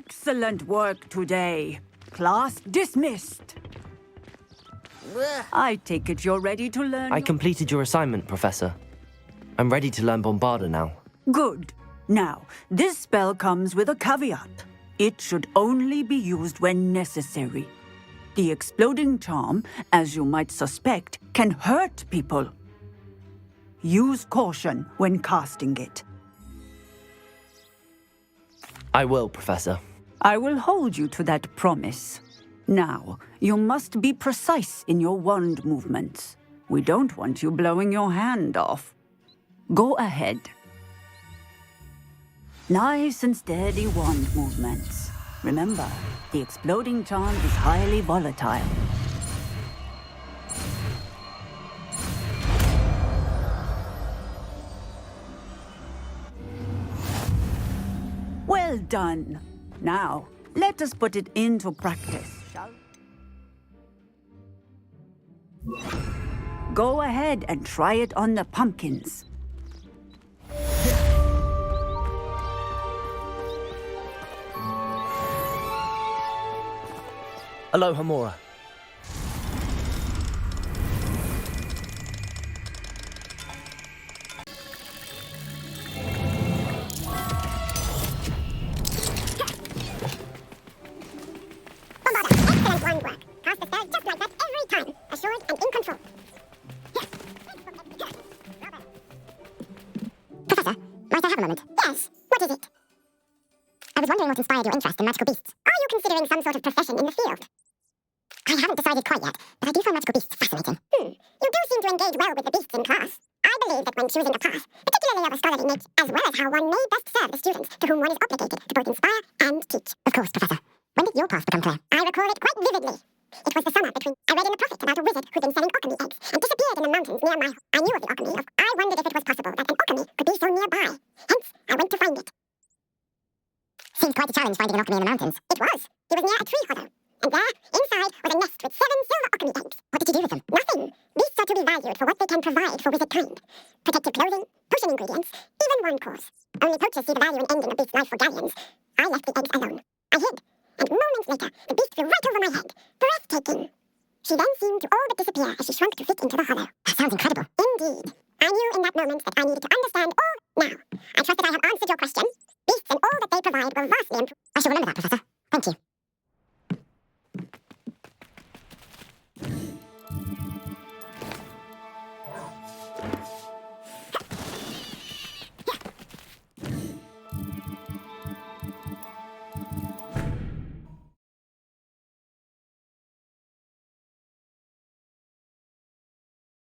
Excellent work today. Class dismissed. I take it you're ready to learn. I completed your assignment, Professor. I'm ready to learn Bombarda now. Good. Now, this spell comes with a caveat. It should only be used when necessary. The exploding charm, as you might suspect, can hurt people. Use caution when casting it. I will, Professor. I will hold you to that promise. Now, you must be precise in your wand movements. We don't want you blowing your hand off. Go ahead. Nice and steady wand movements. Remember, the exploding charm is highly volatile. Well done. Now, let us put it into practice, shall we? Go ahead and try it on the pumpkins. Aloha, Mora. Bombarda, excellent wand work. Cast the spell just like that every time. Assured and in control. Professor, might I have a moment? Yes. What is it? I was wondering what inspired your interest in magical beasts. Are you considering some sort of profession in the field? I haven't decided quite yet, but I do find magical beasts fascinating. You do seem to engage well with the beasts in class. I believe that when choosing a path, particularly of a scholarly nature, as well as how one may best serve the students to whom one is obligated to both inspire and teach. Of course, Professor. When did your path become clear? I recall it quite vividly. It was the summer between... I read in the Prophet about a wizard who'd been selling alchemy eggs and disappeared in the mountains near my... I knew of the alchemy. I wondered if it was possible that an alchemy could be so nearby. Hence, I went to find it. Seems quite a challenge finding an alchemy in the mountains. It was. It was near a tree hollow. And there, inside, was a nest with 7 silver alchemy eggs. What did you do with them? Nothing. Beasts are to be valued for what they can provide for wizard kind. Protective clothing, potion ingredients, even wand cores. Only poachers see the value in ending a beast's life for galleons. I left the eggs alone. I hid. And moments later, the beast flew right over my head. Breathtaking. She then seemed to all but disappear as she shrunk to fit into the hollow. That sounds incredible. Indeed. I knew in that moment that I needed to understand all now. I trust that I have answered your question. Beasts and all that they provide will vastly improve. I shall remember that, Professor. Thank you.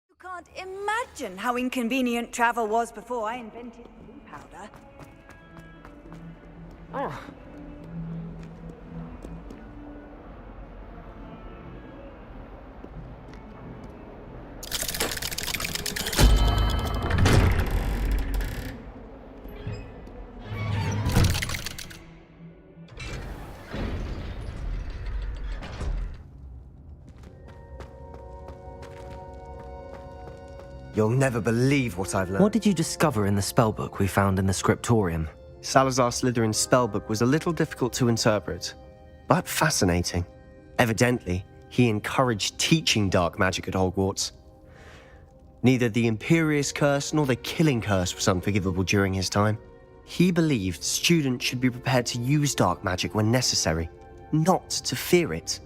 You can't imagine how inconvenient travel was before I invented blue powder. Oh. You'll never believe what I've learned. What did you discover in the spellbook we found in the scriptorium? Salazar Slytherin's spellbook was a little difficult to interpret, but fascinating. Evidently, he encouraged teaching dark magic at Hogwarts. Neither the Imperious Curse nor the Killing Curse was unforgivable during his time. He believed students should be prepared to use dark magic when necessary, not to fear it.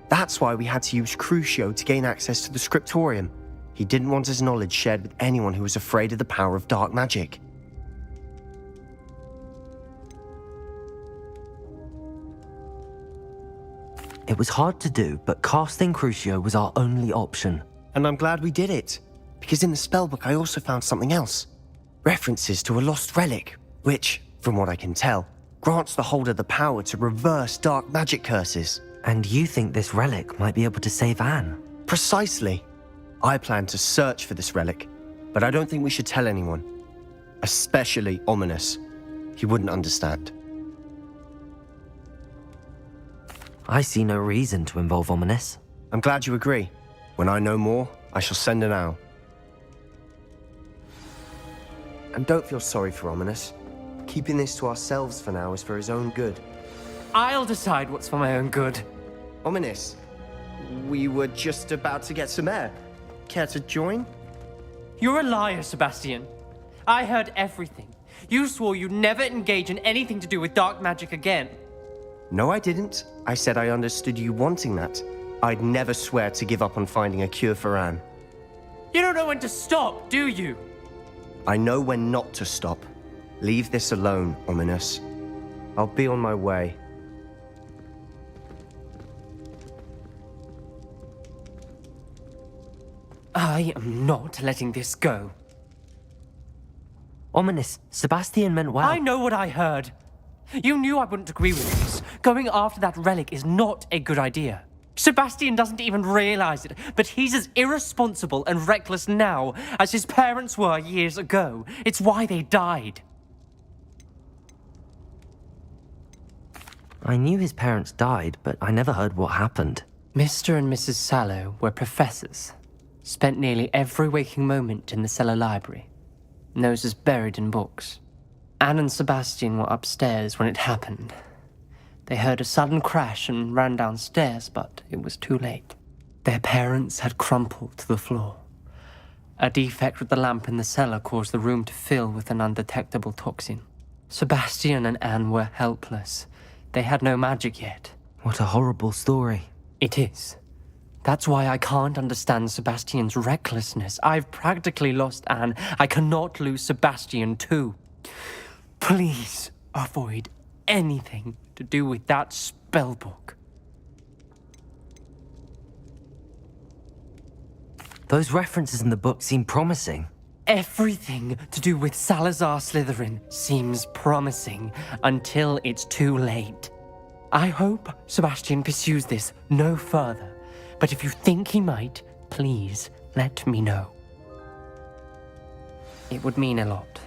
That's why we had to use Crucio to gain access to the scriptorium. He didn't want his knowledge shared with anyone who was afraid of the power of dark magic. It was hard to do, but casting Crucio was our only option. And I'm glad we did it, because in the spellbook I also found something else. References to a lost relic, which, from what I can tell, grants the holder the power to reverse dark magic curses. And you think this relic might be able to save Anne? Precisely. I plan to search for this relic, but I don't think we should tell anyone. Especially Ominous. He wouldn't understand. I see no reason to involve Ominous. I'm glad you agree. When I know more, I shall send an owl. And don't feel sorry for Ominous. Keeping this to ourselves for now is for his own good. I'll decide what's for my own good. Ominous. We were just about to get some air. Care to join? You're a liar, Sebastian. I heard everything. You swore you'd never engage in anything to do with dark magic again. No, I didn't. I said I understood you wanting that. I'd never swear to give up on finding a cure for Anne. You don't know when to stop, do you? I know when not to stop. Leave this alone, Ominous. I'll be on my way. I am not letting this go. Ominous, Sebastian meant well. I know what I heard. You knew I wouldn't agree with this. Going after that relic is not a good idea. Sebastian doesn't even realize it, but he's as irresponsible and reckless now as his parents were years ago. It's why they died. I knew his parents died, but I never heard what happened. Mr. and Mrs. Sallow were professors. Spent nearly every waking moment in the cellar library. Noses buried in books. Anne and Sebastian were upstairs when it happened. They heard a sudden crash and ran downstairs, but it was too late. Their parents had crumpled to the floor. A defect with the lamp in the cellar caused the room to fill with an undetectable toxin. Sebastian and Anne were helpless. They had no magic yet. What a horrible story. It is. That's why I can't understand Sebastian's recklessness. I've practically lost Anne. I cannot lose Sebastian too. Please avoid anything to do with that spellbook. Those references in the book seem promising. Everything to do with Salazar Slytherin seems promising until it's too late. I hope Sebastian pursues this no further, but if you think he might, please let me know. It would mean a lot.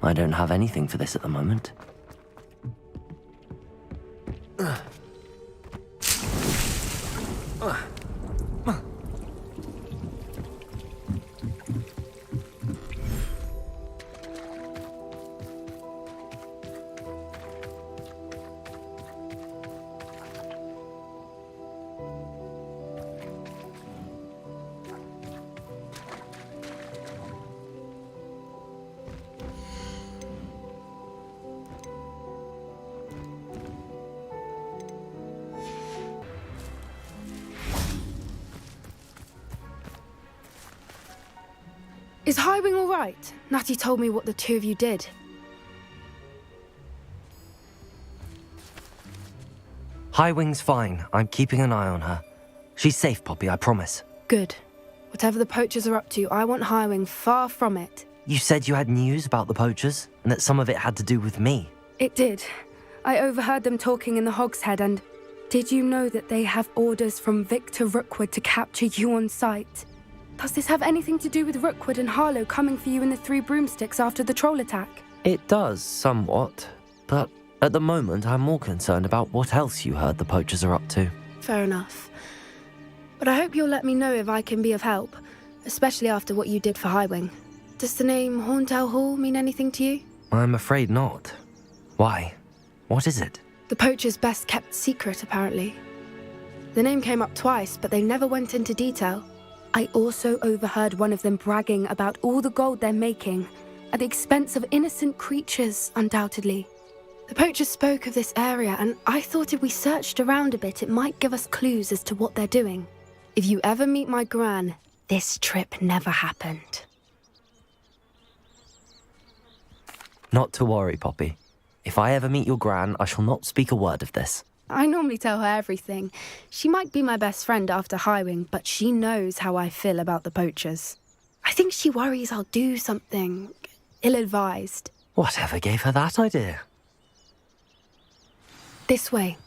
I don't have anything for this at the moment. Is Howin all right? Natty told me what the two of you did. Highwing's fine. I'm keeping an eye on her. She's safe, Poppy, I promise. Good. Whatever the poachers are up to, I want Howin far from it. You said you had news about the poachers, and that some of it had to do with me. It did. I overheard them talking in the Hogshead, and did you know that they have orders from Victor Rookwood to capture you on sight? Does this have anything to do with Rookwood and Harlow coming for you in the Three Broomsticks after the troll attack? It does, somewhat. But at the moment, I'm more concerned about what else you heard the poachers are up to. Fair enough. But I hope you'll let me know if I can be of help, especially after what you did for Highwing. Does the name Horntail Hall mean anything to you? I'm afraid not. Why? What is it? The poachers' best kept secret, apparently. The name came up twice, but they never went into detail. I also overheard one of them bragging about all the gold they're making, at the expense of innocent creatures, undoubtedly. The poachers spoke of this area, and I thought if we searched around a bit, it might give us clues as to what they're doing. If you ever meet my gran, this trip never happened. Not to worry, Poppy. If I ever meet your gran, I shall not speak a word of this. I normally tell her everything. She might be my best friend after Howin, but she knows how I feel about the poachers. I think she worries I'll do something ill-advised. Whatever gave her that idea? This way.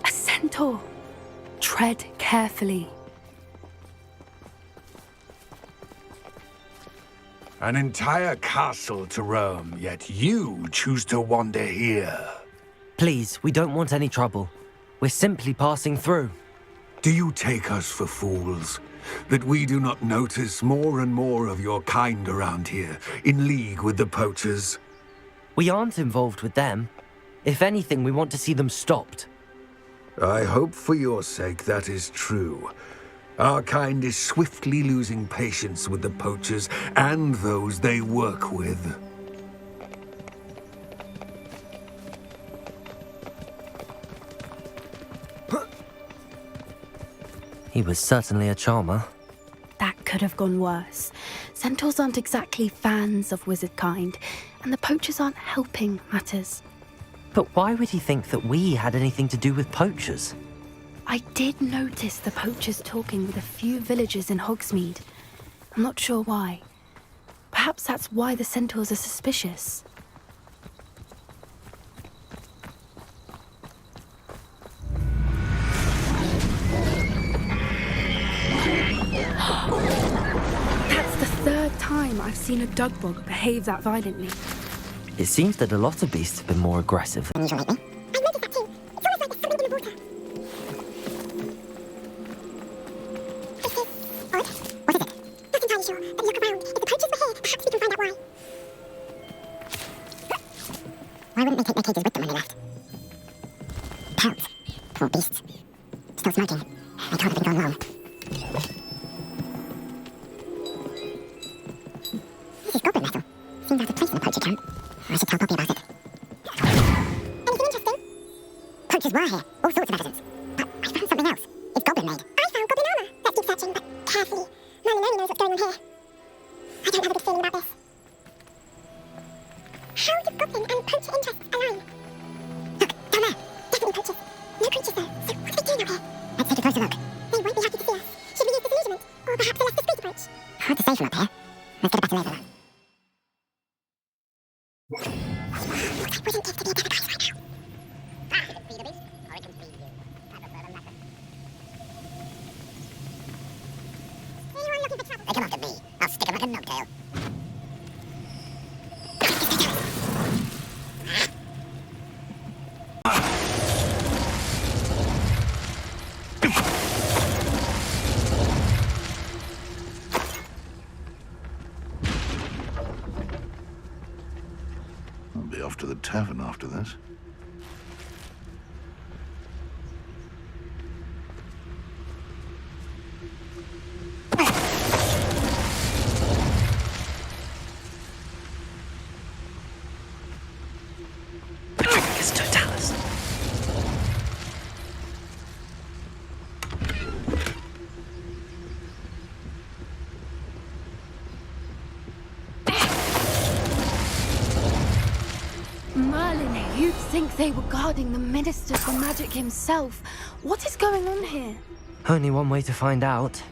A centaur. Tread carefully. An entire castle to roam, yet you choose to wander here. Please, we don't want any trouble. We're simply passing through. Do you take us for fools? That we do not notice more and more of your kind around here, in league with the poachers? We aren't involved with them. If anything, we want to see them stopped. I hope for your sake that is true. Our kind is swiftly losing patience with the poachers and those they work with. He was certainly a charmer. That could have gone worse. Centaurs aren't exactly fans of wizard kind, and the poachers aren't helping matters. But why would he think that we had anything to do with poachers? I did notice the poachers talking with a few villagers in Hogsmeade. I'm not sure why. Perhaps that's why the centaurs are suspicious. That's the third time I've seen a dugbog behave that violently. It seems that a lot of beasts have been more aggressive. Unusual lately. I've noticed that too. It's almost like there's something in the water. This is odd. What is it? Not entirely sure, but look around. If the poachers were here, perhaps we can find out why. Why wouldn't they take their cages with them when they left? Pelts. Poor beasts. Still smoking. They can't have been gone long. This is goblin metal. Seems out of place in the poacher camp. I should tell Poppy about it. Anything interesting? Poachers were here. All sorts of evidence. But I found something else. It's goblin made. I found goblin armor. Let's keep searching, but carefully. Merlin only knows what's going on here. I don't have a good feeling about this. How do goblin and poacher interests align? Look, down there. Definitely poachers. No creatures though. So what are they doing out here? Let's take a closer look. They won't be happy to see us. Should we use disillusionment? Or perhaps a less discreet approach? Hard to say from up here. Let's get a better lay of the land. I wouldn't give to be a guys right now. I can feed a beast, or I can feed you. I prefer the latter. Anyone looking for trouble? They come after me. I'll stick 'em like a knobtail. I'll be off to the tavern after this. It's Totalis. Merlin, you'd think they were guarding the Minister for Magic himself. What is going on here? Only one way to find out.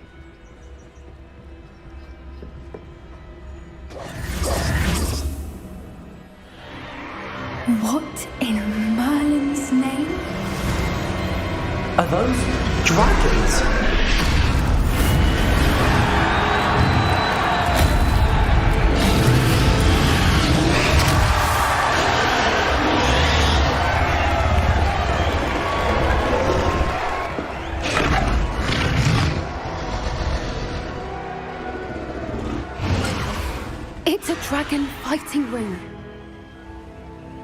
What in Merlin's name? Are those dragons? It's a dragon fighting ring.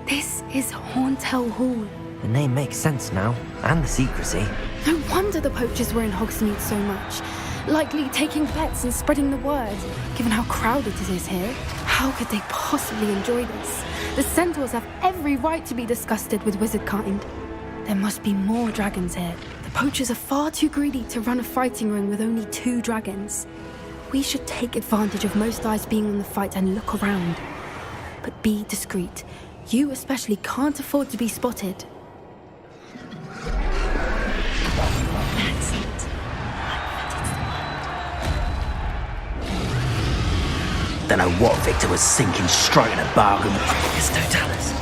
This is Horntail Hall. The name makes sense now, and the secrecy. No wonder the poachers were in Hogsmeade so much. likely taking bets and spreading the word. Given how crowded it is here, how could they possibly enjoy this? The centaurs have every right to be disgusted with wizard kind. There must be more dragons here. The poachers are far too greedy to run a fighting ring with only 2 dragons. We should take advantage of most eyes being on the fight and look around. But be discreet. You especially can't afford to be spotted. That's it. Don't know what Victor was thinking, striking a bargain. It's Totalis.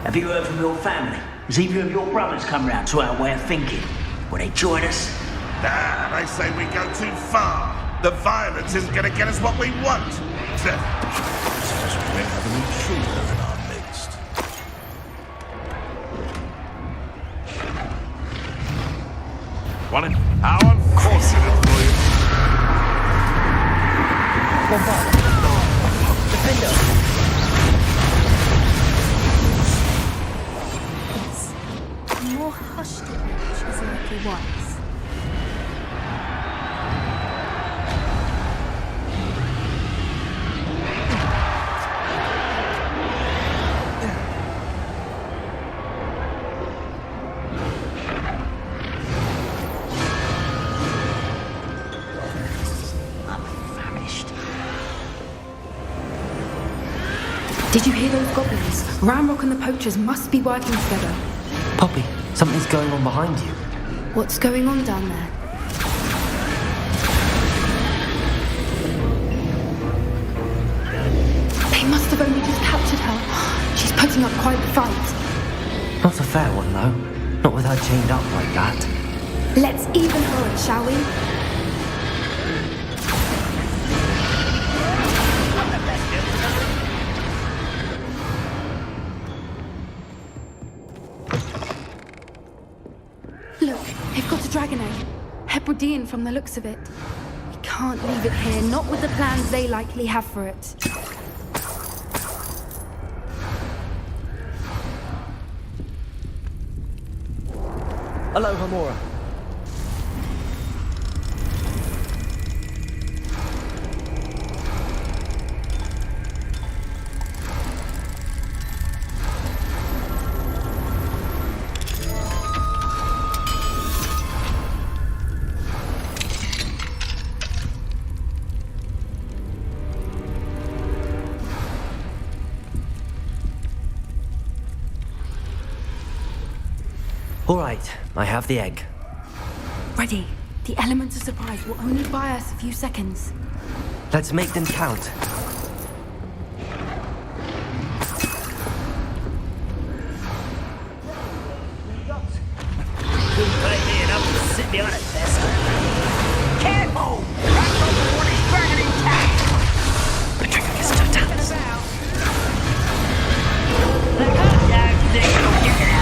Have you heard from your family? Has either of your brothers come round to our way of thinking? Will they join us? Nah, they say we go too far. The violence isn't going to get us what we want. Suppose we have an intruder in our midst. Want it? How unfortunate for you. Bombarda. Defender. More hushed approach is likely wise. Did you hear those goblins? Ramrock and the poachers must be working together. Poppy, something's going on behind you. What's going on down there? They must have only just captured her. She's putting up quite the fight. Not a fair one, though. Not with her chained up like that. Let's even her it, shall we? Look, they've got a dragon egg. Hebridean from the looks of it. We can't leave it here, not with the plans they likely have for it. Hello, Hamura. All right, I have the egg. Ready. The element of surprise will only buy us a few seconds. Let's make them count. Couldn't pay me enough to sit behind a desk. Careful! That's not the one he's dragging intact! The trigger is Totalis. Look up, you think you'll get it out.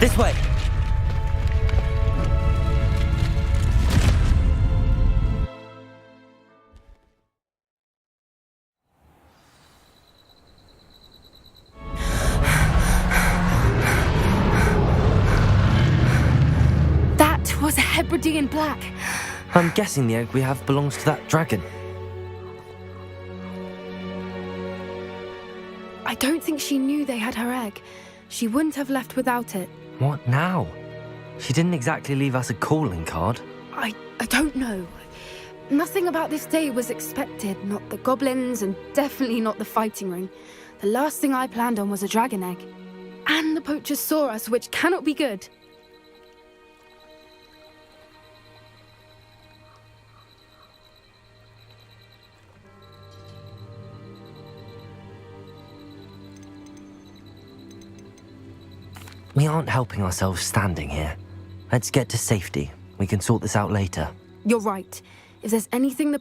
This way! That was a Hebridean black. I'm guessing the egg we have belongs to that dragon. I don't think she knew they had her egg. She wouldn't have left without it. What now? She didn't exactly leave us a calling card. I don't know. Nothing about this day was expected. Not the goblins, and definitely not the fighting ring. The last thing I planned on was a dragon egg. And the poachers saw us, which cannot be good. We aren't helping ourselves standing here. Let's get to safety. We can sort this out later. You're right. If there's anything the